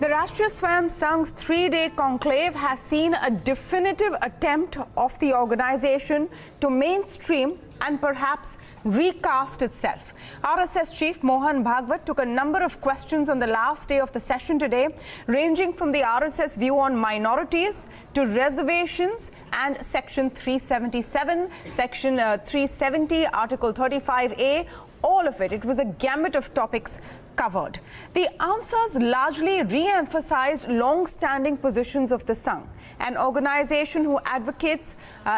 The Rashtriya Swayam Sangh's 3-day conclave has seen a definitive attempt of the organization to mainstream and perhaps recast itself. RSS Chief Mohan Bhagwat took a number of questions on the last day of the session today, ranging from the RSS view on minorities to reservations and Section 377, Section 370, Article 35A, all of it. It was a gamut of topics covered. The answers largely re-emphasized long-standing positions of the Sangh, an organization who advocates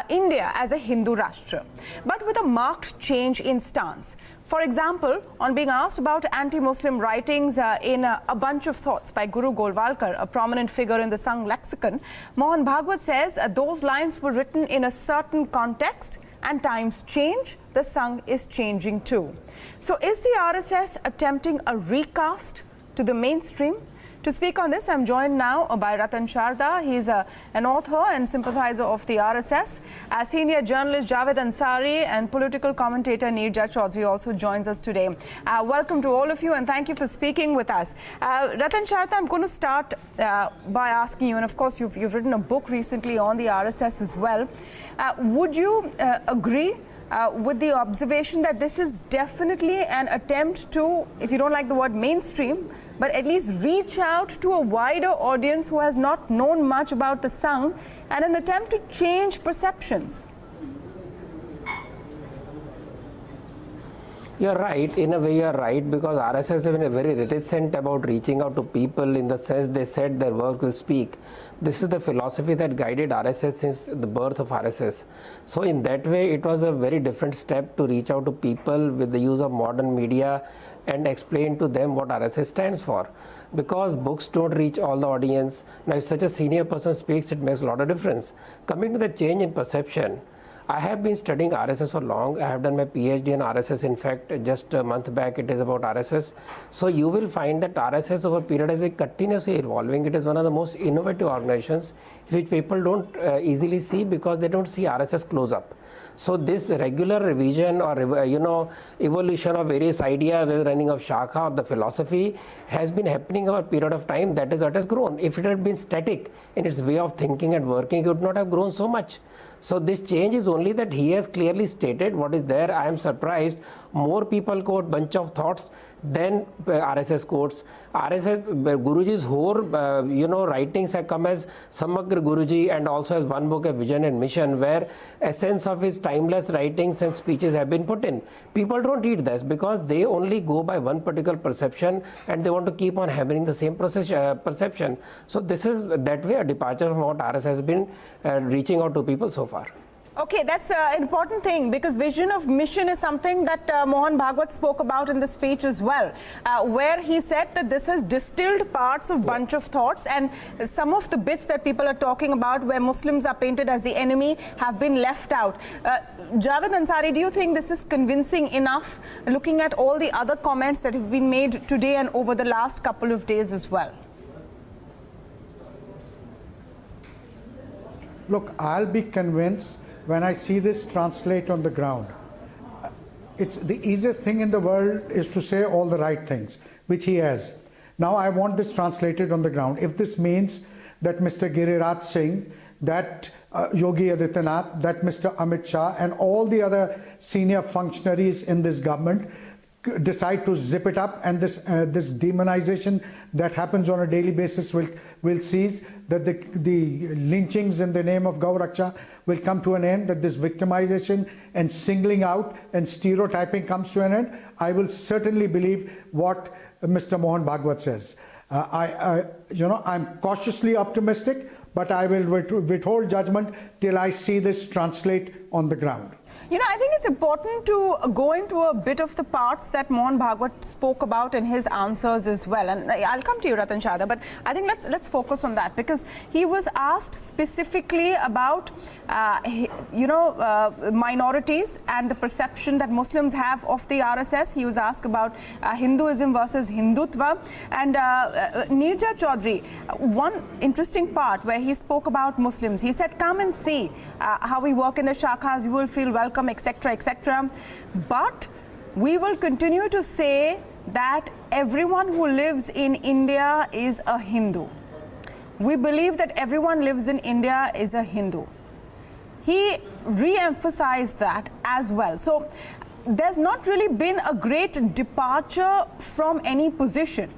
India as a Hindu Rashtra, but with a marked change in stance. For example, on being asked about anti-Muslim writings in a bunch of thoughts by Guru Golwalkar, a prominent figure in the Sangh lexicon, Mohan Bhagwat says those lines were written in a certain context and times change, the Sangh is changing too. So is the RSS attempting a recast to the mainstream? To speak on this, I'm joined now by Ratan Sharda. He's an author and sympathizer of the RSS. Senior journalist Javed Ansari and political commentator Neerja Chowdhury also joins us today. Welcome to all of you and thank you for speaking with us. Ratan Sharda, I'm going to start by asking you, and of course you've written a book recently on the RSS as well. Would you agree with the observation that this is definitely an attempt to, if you don't like the word mainstream, but at least reach out to a wider audience who has not known much about the Sangh, and an attempt to change perceptions? You're right. In a way, you're right, because RSS has been very reticent about reaching out to people in the sense they said their work will speak. This is the philosophy that guided RSS since the birth of RSS. So in that way, it was a very different step to reach out to people with the use of modern media and explain to them what RSS stands for. Because books don't reach all the audience. Now, if such a senior person speaks, it makes a lot of difference. Coming to the change in perception, I have been studying RSS for long. I have done my PhD in RSS. In fact, just a month back, it is about RSS. So you will find that RSS over a period has been continuously evolving. It is one of the most innovative organizations which people don't easily see because they don't see RSS close up. So this regular revision or evolution of various ideas, whether running of shakha or the philosophy, has been happening over a period of time. That is what has grown. If it had been static in its way of thinking and working, it would not have grown so much. So this change is only that he has clearly stated what is there. I am surprised more people quote bunch of thoughts than RSS quotes. RSS Guruji's whole writings have come as Samagra Guruji, and also as one book, A Vision and Mission, where essence of his timeless writings and speeches have been put in. People don't read this because they only go by one particular perception and they want to keep on hammering the same perception. So this is that way a departure from what RSS has been reaching out to people so far. Okay, that's an important thing, because vision of mission is something that Mohan Bhagwat spoke about in the speech as well, where he said that this has distilled parts of bunch of thoughts, and some of the bits that people are talking about where Muslims are painted as the enemy have been left out. Javed Ansari, do you think this is convincing enough, looking at all the other comments that have been made today and over the last couple of days as well? Look, I'll be convinced when I see this translate on the ground. It's the easiest thing in the world is to say all the right things, which he has. Now I want this translated on the ground. If this means that Mr. Giriraj Singh, that Yogi Adityanath, that Mr. Amit Shah and all the other senior functionaries in this government decide to zip it up, and this demonization that happens on a daily basis will cease, that the lynchings in the name of Gau Raksha will come to an end, that this victimization and singling out and stereotyping comes to an end, I will certainly believe what Mr. Mohan Bhagwat says. I'm cautiously optimistic, but I will withhold judgment till I see this translate on the ground. You know, I think it's important to go into a bit of the parts that Mohan Bhagwat spoke about in his answers as well. And I'll come to you, Ratan Sharda, but I think let's focus on that, because he was asked specifically about, minorities and the perception that Muslims have of the RSS. He was asked about Hinduism versus Hindutva. And Neerja Chowdhury, one interesting part where he spoke about Muslims, he said, come and see how we work in the shakhas, you will feel welcome, etc., etc. But we will continue to say that everyone who lives in India is a Hindu. We believe that everyone lives in India is a Hindu. He re-emphasized that as well. So there's not really been a great departure from any position.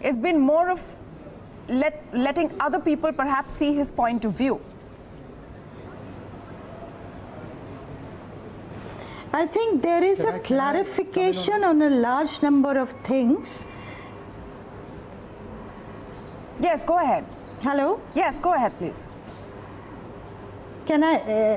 It's been more of letting other people perhaps see his point of view. I think there is a clarification on a large number of things. Yes, go ahead. Hello? Yes, go ahead, please. Can I,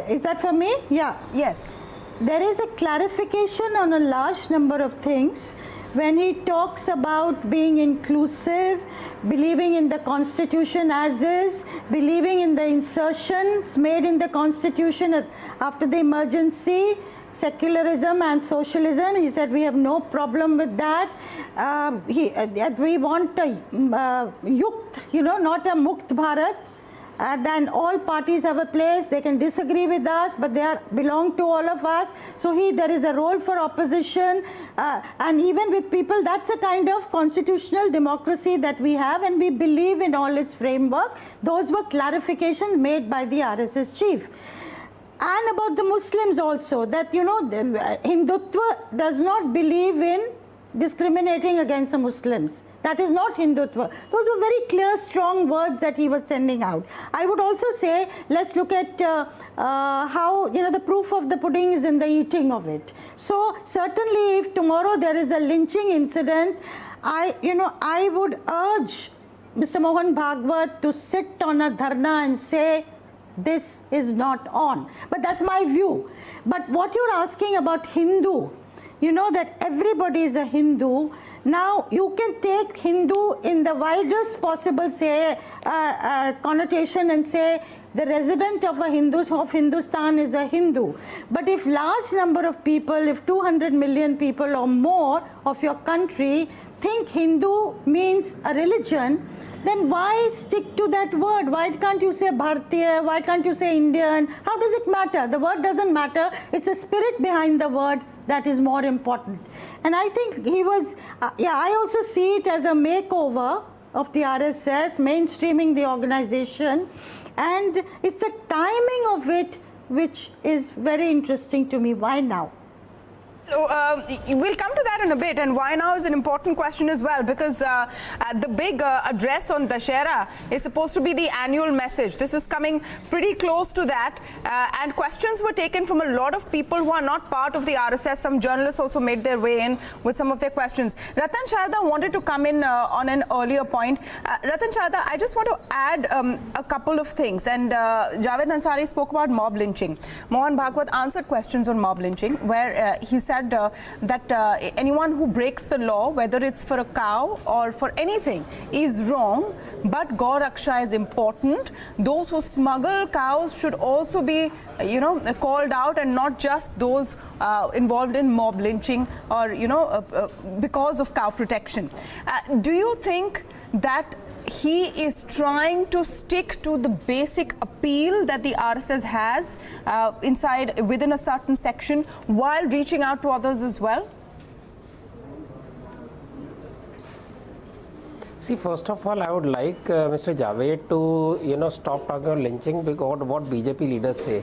is that for me? Yeah. Yes. There is a clarification on a large number of things when he talks about being inclusive, believing in the Constitution as is, believing in the insertions made in the Constitution after the emergency, secularism and socialism. He said we have no problem with that. We want a yukt, not a mukt Bharat. Then all parties have a place. They can disagree with us, but they belong to all of us. So there is a role for opposition, and even with people, that's a kind of constitutional democracy that we have, and we believe in all its framework. Those were clarifications made by the RSS chief. And about the Muslims also, that Hindutva does not believe in discriminating against the Muslims. That is not Hindutva. Those were very clear, strong words that he was sending out. I would also say, let's look at how, the proof of the pudding is in the eating of it. So certainly if tomorrow there is a lynching incident, I would urge Mr. Mohan Bhagwat to sit on a dharna and say, this is not on. But that's my view. But what you're asking about Hindu, that everybody is a Hindu. Now, you can take Hindu in the widest possible connotation and say the resident of Hindustan is a Hindu. But if large number of people, if 200 million people or more of your country think Hindu means a religion, then why stick to that word? Why can't you say Bharatiya? Why can't you say Indian? How does it matter? The word doesn't matter. It's the spirit behind the word that is more important. And I think he was, I also see it as a makeover of the RSS, mainstreaming the organization. And it's the timing of it which is very interesting to me. Why now? We'll come to that in a bit, and why now is an important question as well, because the big address on Dussehra is supposed to be the annual message. This is coming pretty close to that, and questions were taken from a lot of people who are not part of the RSS. Some journalists also made their way in with some of their questions. Ratan Sharda wanted to come in on an earlier point. Ratan Sharda, I just want to add a couple of things, and Javed Ansari spoke about mob lynching. Mohan Bhagwat answered questions on mob lynching, where he said that anyone who breaks the law, whether it's for a cow or for anything, is wrong, but Gaur Raksha is important. Those who smuggle cows should also be, called out, and not just those involved in mob lynching or, because of cow protection. Do you think that he is trying to stick to the basic appeal that the RSS has within a certain section while reaching out to others as well? See, first of all, I would like Mr. Javed to, stop talking about lynching, because what BJP leaders say.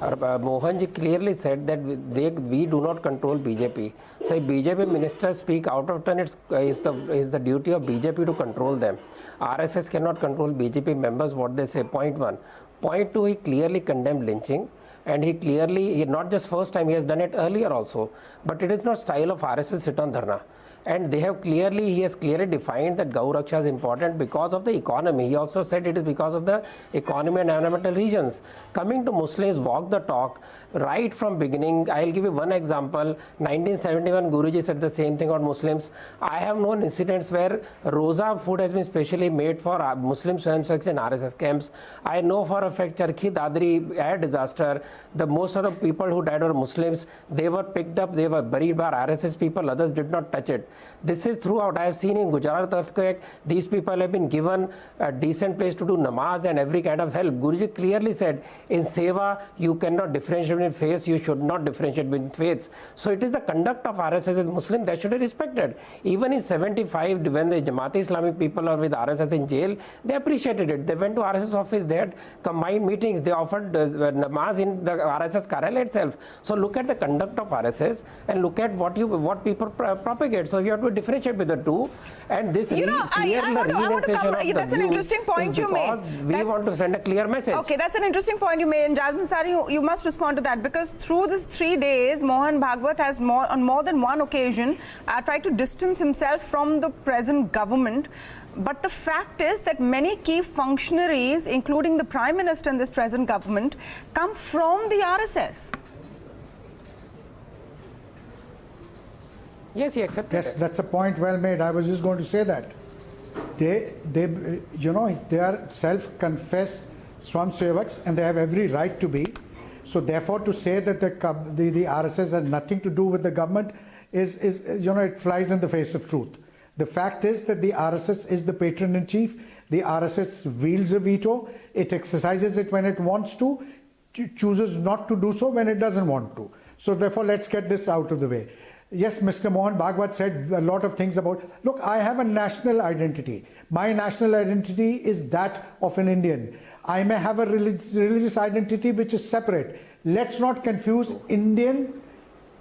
Mohanji clearly said that we do not control BJP. So if BJP ministers speak out of turn, it's the duty of BJP to control them. RSS cannot control BJP members what they say, point one. Point two, he clearly condemned lynching. And he not just first time, he has done it earlier also. But it is not style of RSS to sit on dharna. And he has clearly defined that Gaur Raksha is important because of the economy. He also said it is because of the economy and environmental reasons. Coming to Muslims, walk the talk right from beginning. I'll give you one example. 1971, Guruji said the same thing on Muslims. I have known incidents where Roza food has been specially made for Muslim swayamsevaks in RSS camps. I know for a fact Charkhi Dadri air disaster, most of the people who died were Muslims. They were picked up, they were buried by RSS people, others did not touch it. This is throughout. I have seen in Gujarat earthquake, these people have been given a decent place to do namaz and every kind of help. Guruji clearly said, in seva, you cannot differentiate between faiths, you should not differentiate between faiths. So it is the conduct of RSS with Muslim that should be respected. Even in 75, when the Jamaat Islamic people are with RSS in jail, they appreciated it. They went to RSS office, they had combined meetings, they offered namaz in the RSS Karala itself. So look at the conduct of RSS and look at what people propagate. So you have to differentiate with the two. And this that's an interesting point you made. We want to send a clear message. Okay, that's an interesting point you made. And Javed Ansari, you must respond to that, because through these 3 days, Mohan Bhagwat has on more than one occasion tried to distance himself from the present government. But the fact is that many key functionaries, including the Prime Minister in this present government, come from the RSS. Yes, he accepted Yes, it. that's a point well made. I was just going to say that. They are self-confessed swamsevaks and they have every right to be. So therefore to say that the RSS has nothing to do with the government is it flies in the face of truth. The fact is that the RSS is the patron-in-chief. The RSS wields a veto. It exercises it when it wants to, chooses not to do so when it doesn't want to. So therefore, let's get this out of the way. Yes, Mr. Mohan Bhagwat said a lot of things about, look, I have a national identity. My national identity is that of an Indian. I may have a religious identity which is separate. Let's not confuse Indian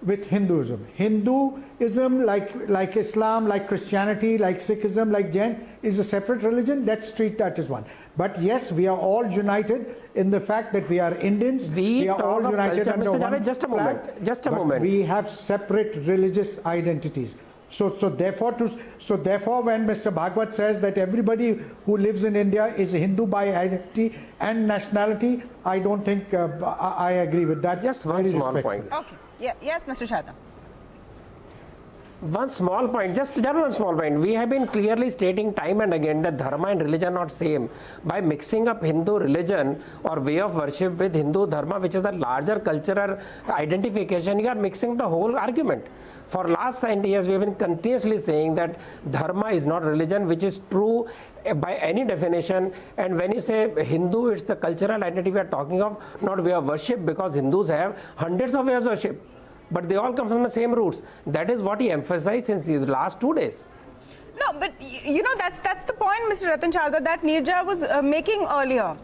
with Hinduism. Hinduism, like Islam, like Christianity, like Sikhism, like Jain, is a separate religion. Let's treat that as one. But yes, we are all united in the fact that we are Indians. We are all united under one flag. Just a moment. We have separate religious identities. So therefore, when Mr. Bhagwat says that everybody who lives in India is a Hindu by identity and nationality, I don't think I agree with that. Just one small point. Okay. Yeah. Yes, Mr. Sharda. One small point, just one small point. We have been clearly stating time and again that dharma and religion are not same. By mixing up Hindu religion or way of worship with Hindu dharma, which is a larger cultural identification, you are mixing the whole argument. For last 90 years, we have been continuously saying that dharma is not religion, which is true by any definition. And when you say Hindu, it's the cultural identity we are talking of, not way of worship, because Hindus have hundreds of ways of worship. But they all come from the same roots. That is what he emphasized since the last 2 days. No, but that's the point, Mr. Ratan Sharda, that Neerja was making earlier.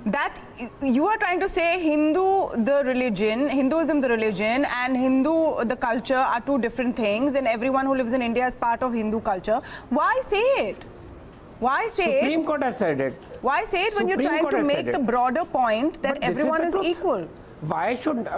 That you are trying to say Hinduism the religion, and Hindu the culture are two different things, and everyone who lives in India is part of Hindu culture. Why say it? Why say Supreme Court has said it. Why say it when you're trying to make the broader point that everyone is equal? Why should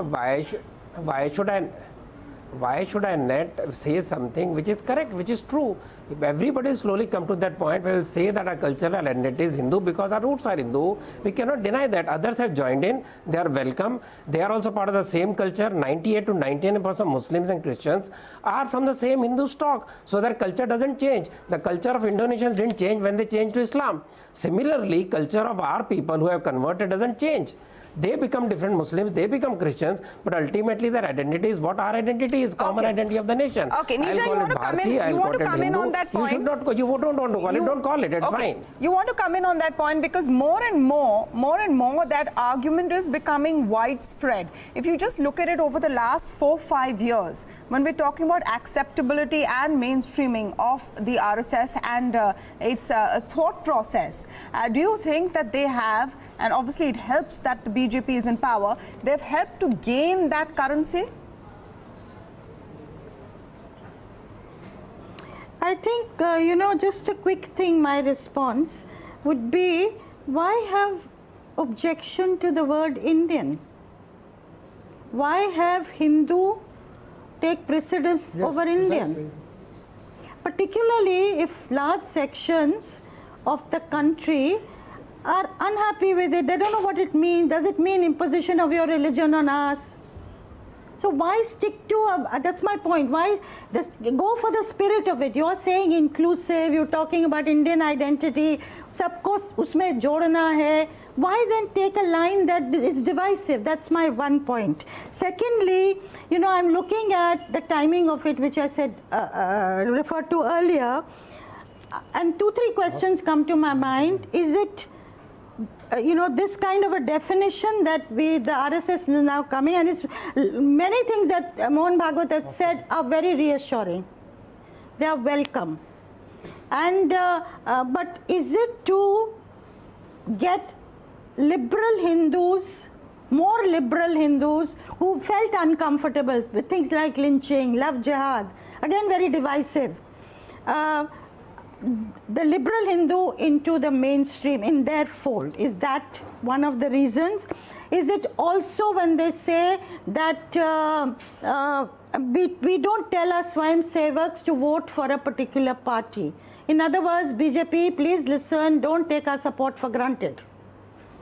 I not say something which is correct, which is true? If everybody slowly come to that point where we'll say that our cultural identity is Hindu because our roots are Hindu, we cannot deny that. Others have joined in, they are welcome. They are also part of the same culture. 98 to 99% Muslims and Christians are from the same Hindu stock. So their culture doesn't change. The culture of Indonesians didn't change when they changed to Islam. Similarly, culture of our people who have converted doesn't change. They become different Muslims, they become Christians, but ultimately their identity is what our identity is, common identity of the nation. Okay, Neerja, you want to come in on that point? You should not, you don't want to call it, don't call it, it's fine. You want to come in on that point because more and more that argument is becoming widespread. If you just look at it over the last 4-5 years, when we're talking about acceptability and mainstreaming of the RSS and its thought process, do you think that they have, and obviously it helps that the BJP is in power, they've helped to gain that currency? I think, just a quick thing, my response would be, why have objection to the word Indian? Why have Hindu take precedence over Indian? Exactly. Particularly if large sections of the country are unhappy with it. They don't know what it means. Does it mean imposition of your religion on us? So why stick to, that's my point, why just go for the spirit of it? You're saying inclusive, you're talking about Indian identity, sabko usme jodna hai. Why then take a line that is divisive? That's my one point. Secondly, you know, I'm looking at the timing of it, which I said, referred to earlier, and 2-3 questions come to my mind. Is it, you know, this kind of a definition that the RSS is now coming, and it's, many things that Mohan Bhagwat has said are very reassuring. They are welcome. And, but is it to get liberal Hindus, more liberal Hindus who felt uncomfortable with things like lynching, love jihad, again very divisive, the liberal Hindu into the mainstream, in their fold? Is that one of the reasons? Is it also when they say that we don't tell our Swayam Sevaks to vote for a particular party? In other words, BJP, please listen, don't take our support for granted.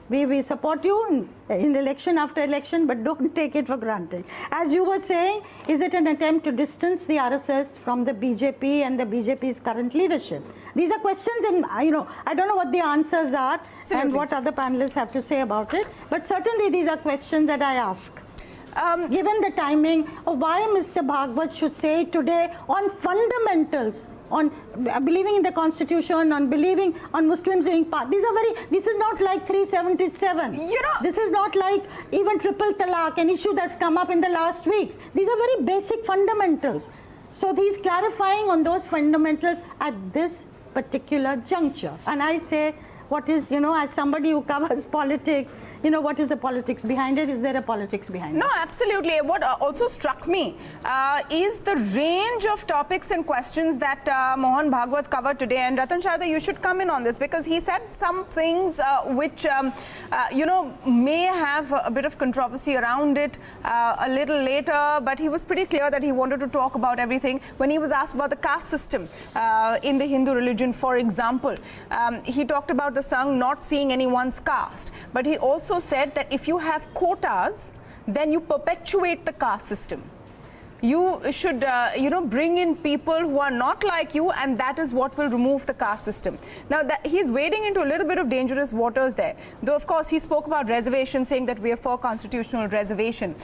We support you in election after election, but don't take it for granted. As you were saying, is it an attempt to distance the RSS from the BJP and the BJP's current leadership? These are questions, and you know, I don't know what the answers are. Absolutely. And what other panelists have to say about it, but certainly these are questions that I ask. Given the timing of why Mr. Bhagwat should say today on fundamentals, on believing in the constitution, on believing on Muslims being part. These are very, this is not like 377. You know, this is not like even triple talaq, an issue that's come up in the last weeks. These are very basic fundamentals. So he's clarifying on those fundamentals at this particular juncture. And I say, what is, you know, as somebody who covers politics, you know, what is the politics behind it? Is there a politics behind it? No, absolutely. What also struck me is the range of topics and questions that Mohan Bhagwat covered today. And Ratan Sharda, you should come in on this, because he said some things which, you know, may have a bit of controversy around it a little later. But he was pretty clear that he wanted to talk about everything. When he was asked about the caste system in the Hindu religion, for example, he talked about the Sangh not seeing anyone's caste. But he also said that if you have quotas, then you perpetuate the caste system. You should, you know, bring in people who are not like you, and that is what will remove the caste system. Now, he's wading into a little bit of dangerous waters there. Though, of course, he spoke about reservation, saying that we are for constitutional reservation.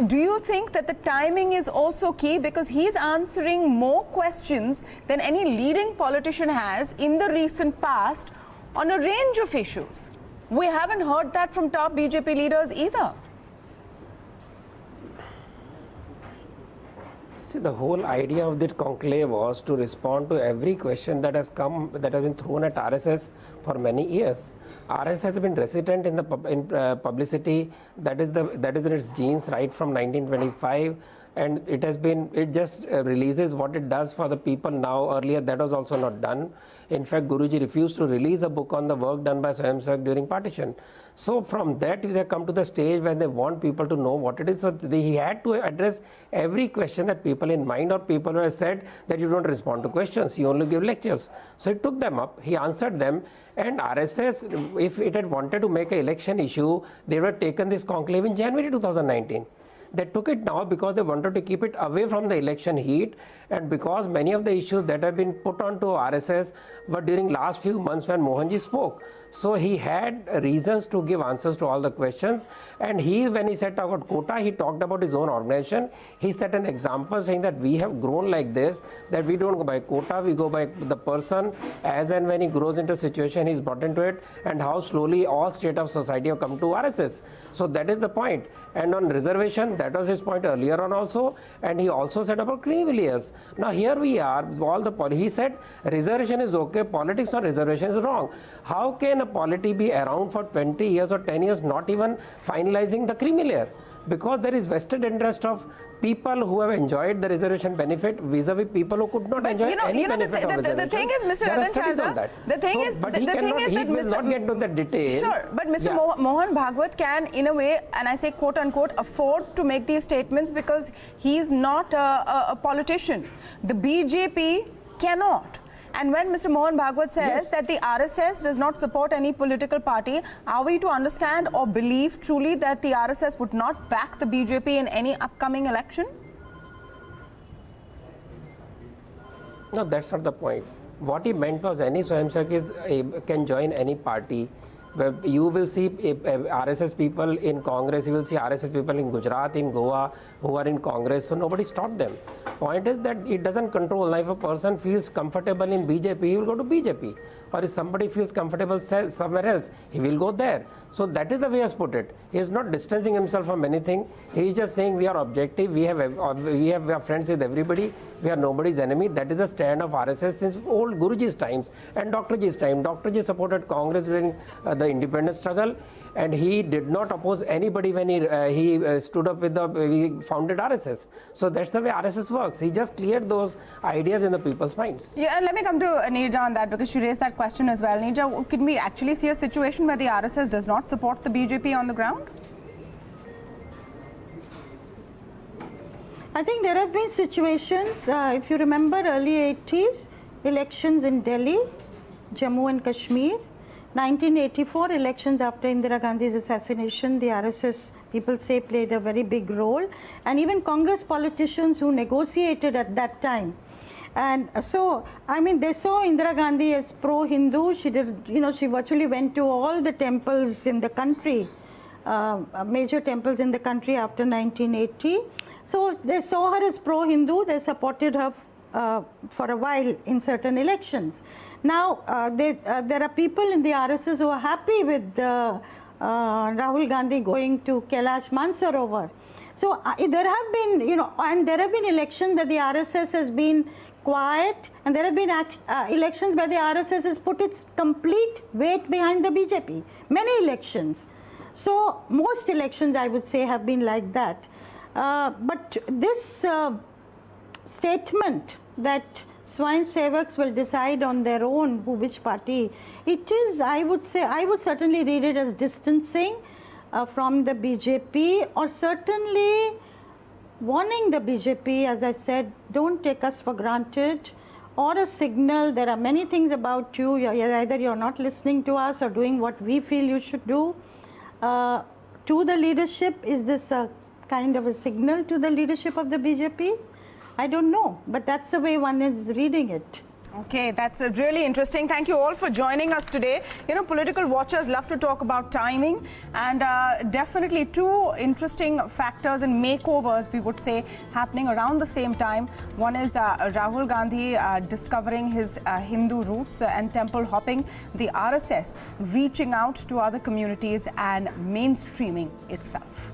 Do you think that the timing is also key? Because he's answering more questions than any leading politician has in the recent past on a range of issues. We haven't heard that from top BJP leaders either. See, the whole idea of this conclave was to respond to every question that has come, that has been thrown at RSS for many years. RSS has been resident in the publicity, that is in its genes right from 1925. And it has been, it just releases what it does for the people now. Earlier, that was also not done. In fact, Guruji refused to release a book on the work done by Swayam Sevak during partition. So from that, they come to the stage where they want people to know what it is. So he had to address every question that people in mind, or people who have said that you don't respond to questions, you only give lectures. So he took them up, he answered them. And RSS, if it had wanted to make an election issue, they would have taken this conclave in January 2019. They took it now because they wanted to keep it away from the election heat, and because many of the issues that have been put onto RSS were during last few months when Mohanji spoke. So he had reasons to give answers to all the questions, and when he said about quota, he talked about his own organization. He set an example saying that we have grown like this, that we don't go by quota, we go by the person, as and when he grows into a situation, he's brought into it, and how slowly all state of society have come to RSS. So that is the point. And on reservation, that was his point earlier on also, and he also said about criminals. Now here we are, he said reservation is okay, politics on reservation is wrong. How can a polity be around for 20 years or 10 years not even finalizing the creamy layer? Because there is vested interest of people who have enjoyed the reservation benefit vis-a-vis people who could not enjoy any benefit of reservation. The thing is, Mr. Ratan Sharda, the thing is that he will not get to the detail. Sure, but Mr. Mohan Bhagwat can, in a way, and I say quote unquote, afford to make these statements because he is not a politician. The BJP cannot. And when Mr. Mohan Bhagwat says Yes. that the RSS does not support any political party, are we to understand or believe truly that the RSS would not back the BJP in any upcoming election? No, that's not the point. What he meant was any Swayamsevak can join any party. You will see RSS people in Congress, you will see RSS people in Gujarat, in Goa, who are in Congress, so nobody stopped them. Point is that it doesn't control. Now, if a person feels comfortable in BJP, he will go to BJP. Or if somebody feels comfortable somewhere else, he will go there. So that is the way he has put it. He is not distancing himself from anything. He is just saying we are objective, we are friends with everybody, we are nobody's enemy. That is the stand of RSS since old Guruji's times and Dr. Ji's time. Dr. Ji supported Congress during the independence struggle, and he did not oppose anybody when he stood up with he founded RSS. So that's the way RSS works. He just cleared those ideas in the people's minds. Yeah, and let me come to Neerja on that, because she raised that question as well. Neerja, can we actually see a situation where the RSS does not support the BJP on the ground? I think there have been situations, if you remember early 80s, elections in Delhi, Jammu and Kashmir, 1984 elections after Indira Gandhi's assassination, the RSS people say played a very big role, and even Congress politicians who negotiated at that time. And so, I mean, they saw Indira Gandhi as pro-Hindu. She did, she virtually went to all the temples in the country, major temples in the country after 1980. So they saw her as pro-Hindu. They supported her for a while in certain elections. Now, there are people in the RSS who are happy with Rahul Gandhi going to Kailash Mansarovar. So there have been, and there have been elections where the RSS has been quiet, and there have been elections where the RSS has put its complete weight behind the BJP. Many elections. So most elections, I would say, have been like that. But this statement that Swayamsevaks will decide on their own which party, it is, I would certainly read it as distancing from the BJP, or certainly warning the BJP, as I said, don't take us for granted, or a signal. There are many things about you, either you're not listening to us or doing what we feel you should do. To the leadership, is this a kind of a signal to the leadership of the BJP? I don't know, but that's the way one is reading it. Okay, that's really interesting. Thank you all for joining us today. Political watchers love to talk about timing, and definitely two interesting factors and makeovers, we would say, happening around the same time. One is Rahul Gandhi discovering his Hindu roots and temple hopping, the RSS reaching out to other communities and mainstreaming itself.